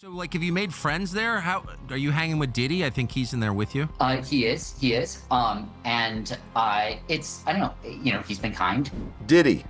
So, like, have you made friends there? How are you hanging with Diddy? I think he's in there with you. He is. And I don't know. He's been kind. Diddy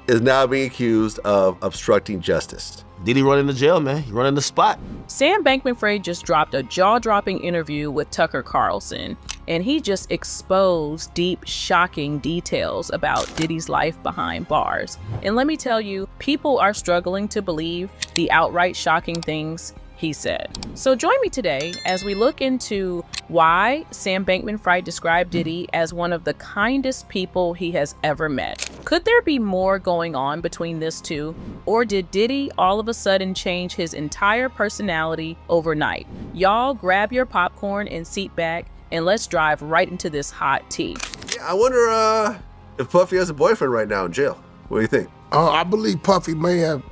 is now being accused of obstructing justice. Diddy running the jail, man. He running the spot. Sam Bankman-fried just dropped a jaw-dropping interview with Tucker Carlson, and he just exposed deep, shocking details about Diddy's life behind bars. And let me tell you, people are struggling to believe the outright shocking things he said. So join me today as we look into why Sam Bankman-fried described Diddy as one of the kindest people he has ever met. Could there be more going on between this two? Or did Diddy all of a sudden change his entire personality overnight? Y'all grab your popcorn and seat back, and let's drive right into this hot tea. Yeah, I wonder if Puffy has a boyfriend right now in jail. What do you think? I believe Puffy may have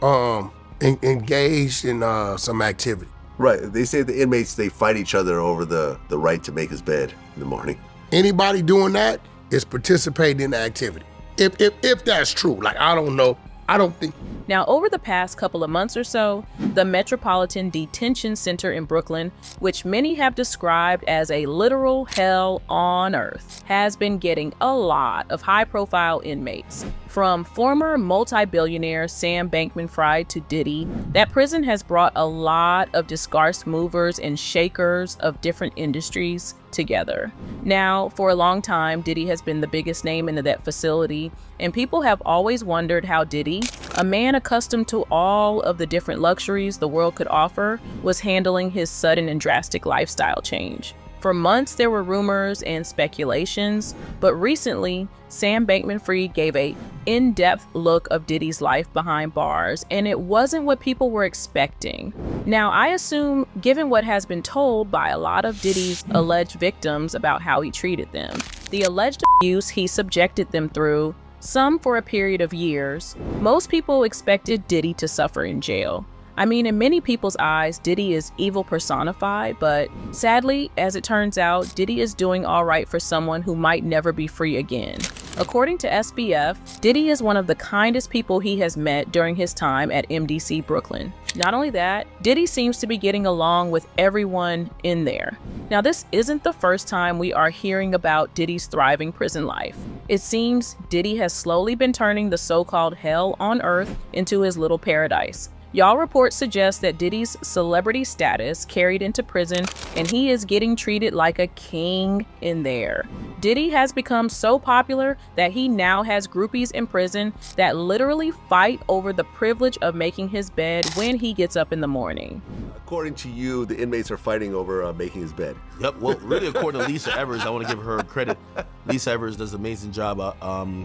engaged in some activity. Right. They say the inmates, they fight each other over the right to make his bed in the morning. Anybody doing that is participating in the activity. If that's true, like, I don't know. I don't think. Now, over the past couple of months or so, the Metropolitan Detention Center in Brooklyn, which many have described as a literal hell on earth, has been getting a lot of high-profile inmates. From former multi-billionaire Sam Bankman-fried to Diddy, that prison has brought a lot of disgraced movers and shakers of different industries together. Now, for a long time, Diddy has been the biggest name into that facility, and people have always wondered how Diddy, a man accustomed to all of the different luxuries the world could offer, was handling his sudden and drastic lifestyle change. For months, there were rumors and speculations, but recently, Sam Bankman-fried gave a in-depth look of Diddy's life behind bars, and it wasn't what people were expecting. Now, I assume, given what has been told by a lot of Diddy's alleged victims about how he treated them, the alleged abuse he subjected them through, some for a period of years, most people expected Diddy to suffer in jail. I mean, in many people's eyes, Diddy is evil personified, but sadly, as it turns out, Diddy is doing all right for someone who might never be free again. According to SBF, Diddy is one of the kindest people he has met during his time at MDC Brooklyn. Not only that, Diddy seems to be getting along with everyone in there. Now, this isn't the first time we are hearing about Diddy's thriving prison life. It seems Diddy has slowly been turning the so-called hell on earth into his little paradise. Y'all reports suggest that Diddy's celebrity status carried into prison, and he is getting treated like a king in there. Diddy has become so popular that he now has groupies in prison that literally fight over the privilege of making his bed when he gets up in the morning. According to you, the inmates are fighting over making his bed. Yep. Well, really, according to Lisa Evers, I want to give her credit. Lisa Evers does an amazing job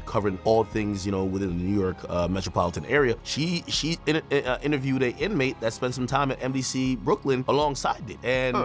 covering all things, within the New York metropolitan area. She interviewed an inmate that spent some time at MDC Brooklyn alongside it. And,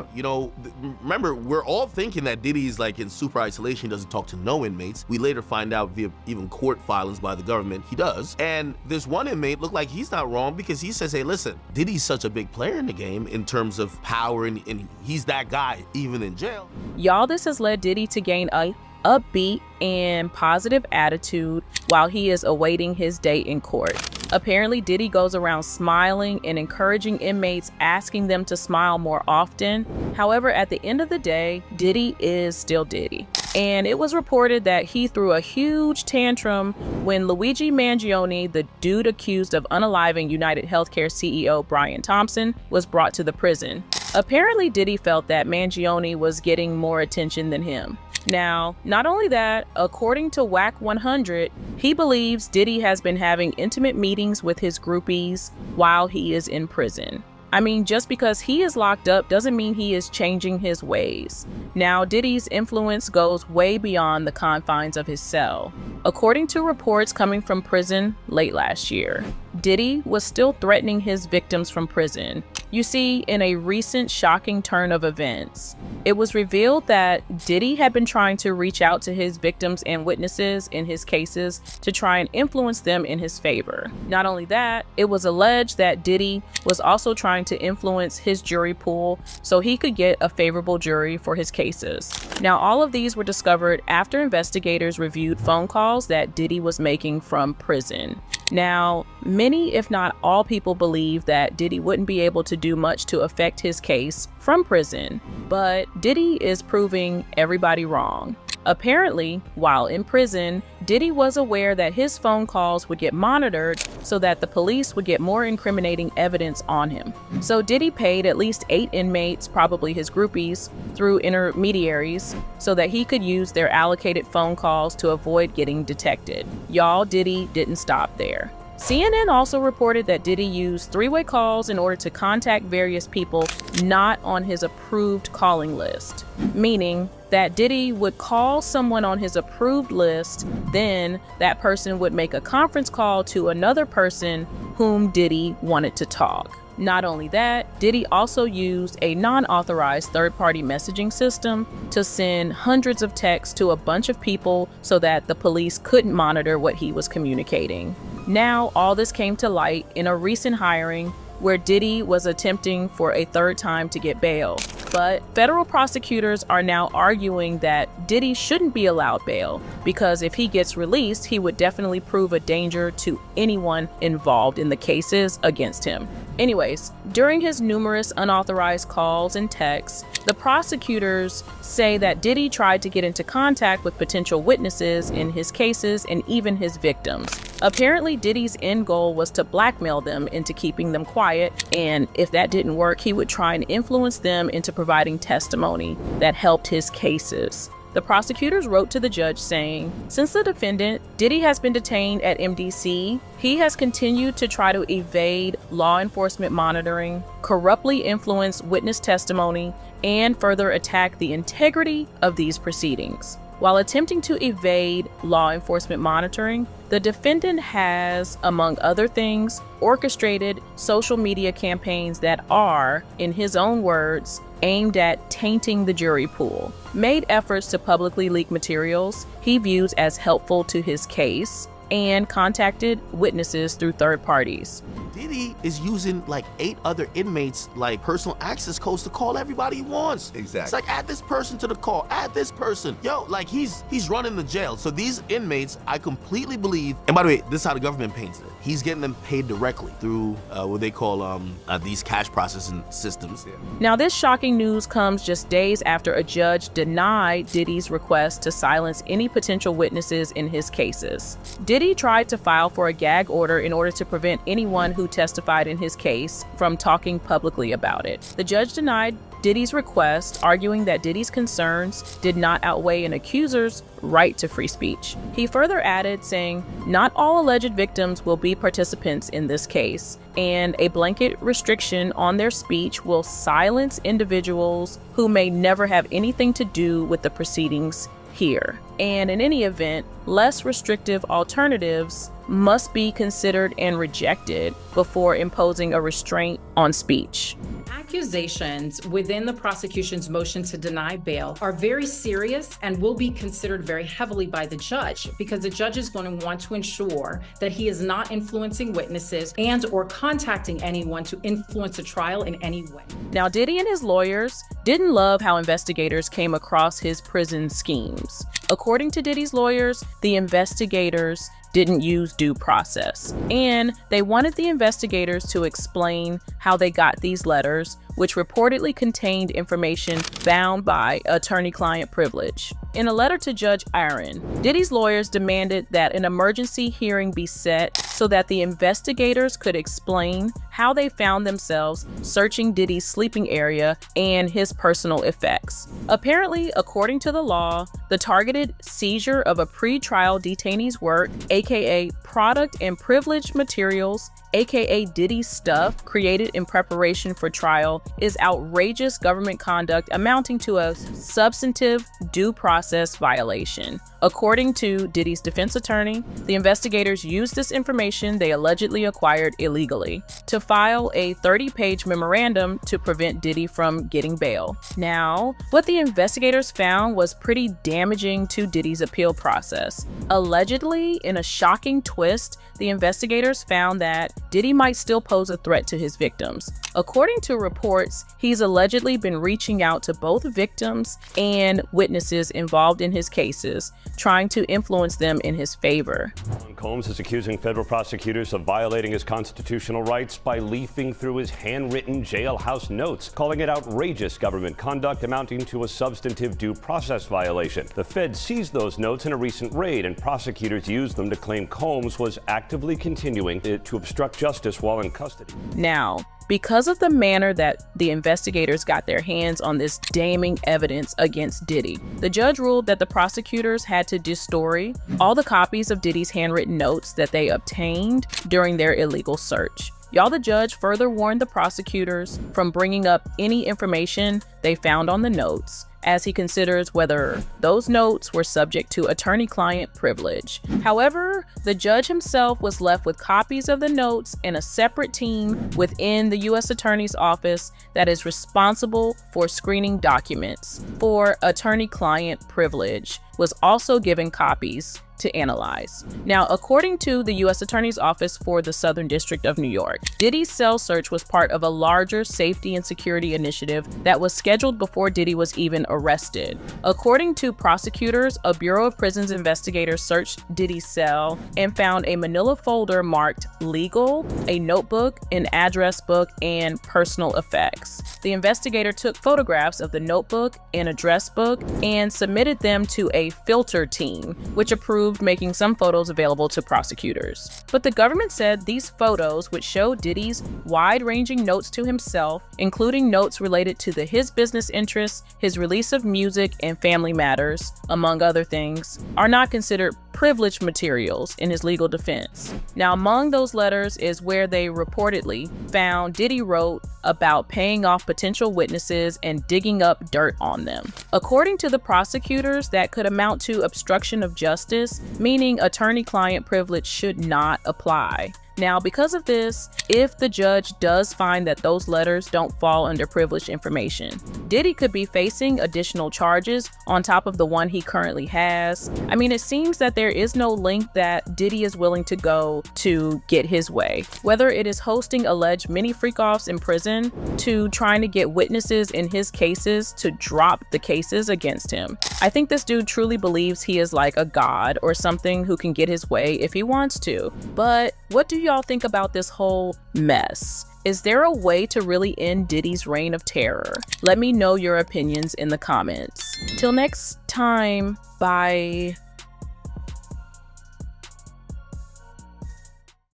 remember, we're all thinking that Diddy's like in super isolation, doesn't talk to no inmates. We later find out via even court filings by the government, he does. And this one inmate looked like he's not wrong because he says, hey, listen, Diddy's such a big player in the game in terms of power, and he's that guy even in jail. Y'all, this has led Diddy to gain a upbeat and positive attitude while he is awaiting his day in court. Apparently, Diddy goes around smiling and encouraging inmates, asking them to smile more often. However, at the end of the day, Diddy is still Diddy. And it was reported that he threw a huge tantrum when Luigi Mangione, the dude accused of unaliving United Healthcare CEO Brian Thompson, was brought to the prison. Apparently, Diddy felt that Mangione was getting more attention than him. Now, not only that, according to WAC 100, he believes Diddy has been having intimate meetings with his groupies while he is in prison. I mean, just because he is locked up doesn't mean he is changing his ways. Now, Diddy's influence goes way beyond the confines of his cell. According to reports coming from prison late last year, Diddy was still threatening his victims from prison. You see, in a recent shocking turn of events, it was revealed that Diddy had been trying to reach out to his victims and witnesses in his cases to try and influence them in his favor. Not only that, it was alleged that Diddy was also trying to influence his jury pool so he could get a favorable jury for his cases. Now, all of these were discovered after investigators reviewed phone calls that Diddy was making from prison. Now, many, if not all people, believe that Diddy wouldn't be able to do much to affect his case from prison, but Diddy is proving everybody wrong. Apparently, while in prison, Diddy was aware that his phone calls would get monitored so that the police would get more incriminating evidence on him. So Diddy paid at least 8 inmates, probably his groupies, through intermediaries so that he could use their allocated phone calls to avoid getting detected. Y'all, Diddy didn't stop there. CNN also reported that Diddy used 3-way calls in order to contact various people not on his approved calling list, meaning that Diddy would call someone on his approved list, then that person would make a conference call to another person whom Diddy wanted to talk. Not only that, Diddy also used a non-authorized third-party messaging system to send hundreds of texts to a bunch of people so that the police couldn't monitor what he was communicating. Now, all this came to light in a recent hiring where Diddy was attempting for a 3rd time to get bail. But federal prosecutors are now arguing that Diddy shouldn't be allowed bail because if he gets released, he would definitely prove a danger to anyone involved in the cases against him. Anyways, during his numerous unauthorized calls and texts, the prosecutors say that Diddy tried to get into contact with potential witnesses in his cases and even his victims. Apparently, Diddy's end goal was to blackmail them into keeping them quiet, and if that didn't work, he would try and influence them into providing testimony that helped his cases. The prosecutors wrote to the judge saying, since the defendant, Diddy, has been detained at MDC, he has continued to try to evade law enforcement monitoring, corruptly influence witness testimony, and further attack the integrity of these proceedings. While attempting to evade law enforcement monitoring, the defendant has, among other things, orchestrated social media campaigns that are, in his own words, aimed at tainting the jury pool, made efforts to publicly leak materials he views as helpful to his case, and contacted witnesses through third parties. Diddy is using like 8 other inmates like personal access codes to call everybody he wants. Exactly. It's like, add this person to the call, add this person. Yo, like he's running the jail. So these inmates, I completely believe, and by the way, this is how the government paints it. He's getting them paid directly through what they call these cash processing systems. Yeah. Now, this shocking news comes just days after a judge denied Diddy's request to silence any potential witnesses in his cases. Diddy tried to file for a gag order in order to prevent anyone who testified in his case from talking publicly about it. The judge denied Diddy's request, arguing that Diddy's concerns did not outweigh an accuser's right to free speech. He further added, saying, not all alleged victims will be participants in this case, and a blanket restriction on their speech will silence individuals who may never have anything to do with the proceedings here. And in any event, less restrictive alternatives must be considered and rejected before imposing a restraint on speech. Accusations within the prosecution's motion to deny bail are very serious and will be considered very heavily by the judge, because the judge is going to want to ensure that he is not influencing witnesses and or contacting anyone to influence a trial in any way. Now, Diddy and his lawyers didn't love how investigators came across his prison schemes. According to Diddy's lawyers, the investigators didn't use due process, and they wanted the investigators to explain how they got these letters, which reportedly contained information bound by attorney-client privilege. In a letter to Judge Aaron, Diddy's lawyers demanded that an emergency hearing be set so that the investigators could explain how they found themselves searching Diddy's sleeping area and his personal effects. Apparently, according to the law, the targeted seizure of a pre-trial detainee's work, aka product and privileged materials, aka Diddy's stuff created in preparation for trial, is outrageous government conduct amounting to a substantive due process violation. According to Diddy's defense attorney, the investigators used this information they allegedly acquired illegally to file a 30-page memorandum to prevent Diddy from getting bail. Now, what the investigators found was pretty damaging to Diddy's appeal process. Allegedly, in a shocking twist, the investigators found that Diddy might still pose a threat to his victims. According to reports, reports, he's allegedly been reaching out to both victims and witnesses involved in his cases, trying to influence them in his favor. Combs is accusing federal prosecutors of violating his constitutional rights by leafing through his handwritten jailhouse notes, calling it outrageous government conduct amounting to a substantive due process violation. The Fed seized those notes in a recent raid, and prosecutors used them to claim Combs was actively continuing to obstruct justice while in custody. Now, because of the manner that the investigators got their hands on this damning evidence against Diddy, the judge ruled that the prosecutors had to destory all the copies of Diddy's handwritten notes that they obtained during their illegal search. Y'all, the judge further warned the prosecutors from bringing up any information they found on the notes, as he considers whether those notes were subject to attorney-client privilege. However, the judge himself was left with copies of the notes, and a separate team within the U.S. Attorney's Office that is responsible for screening documents for attorney-client privilege was also given copies to analyze. Now, according to the U.S. Attorney's Office for the Southern District of New York, Diddy's cell search was part of a larger safety and security initiative that was scheduled before Diddy was even arrested. According to prosecutors, a Bureau of Prisons investigator searched Diddy's cell and found a manila folder marked legal, a notebook, an address book, and personal effects. The investigator took photographs of the notebook and address book and submitted them to a filter team, which approved making some photos available to prosecutors. But the government said these photos would show Diddy's wide-ranging notes to himself, including notes related to his business interests, his release of music, and family matters, among other things, are not considered privileged materials in his legal defense. Now, among those letters is where they reportedly found Diddy wrote about paying off potential witnesses and digging up dirt on them. According to the prosecutors, that could amount to obstruction of justice, meaning attorney-client privilege should not apply. Now, because of this, if the judge does find that those letters don't fall under privileged information, Diddy could be facing additional charges on top of the one he currently has. I mean, it seems that there is no length that Diddy is willing to go to get his way, whether it is hosting alleged mini freak-offs in prison to trying to get witnesses in his cases to drop the cases against him. I think this dude truly believes he is like a god or something who can get his way if he wants to. But what do y'all think about this whole mess? Is there a way to really end Diddy's reign of terror? Let me know your opinions in the comments. Till next time, bye.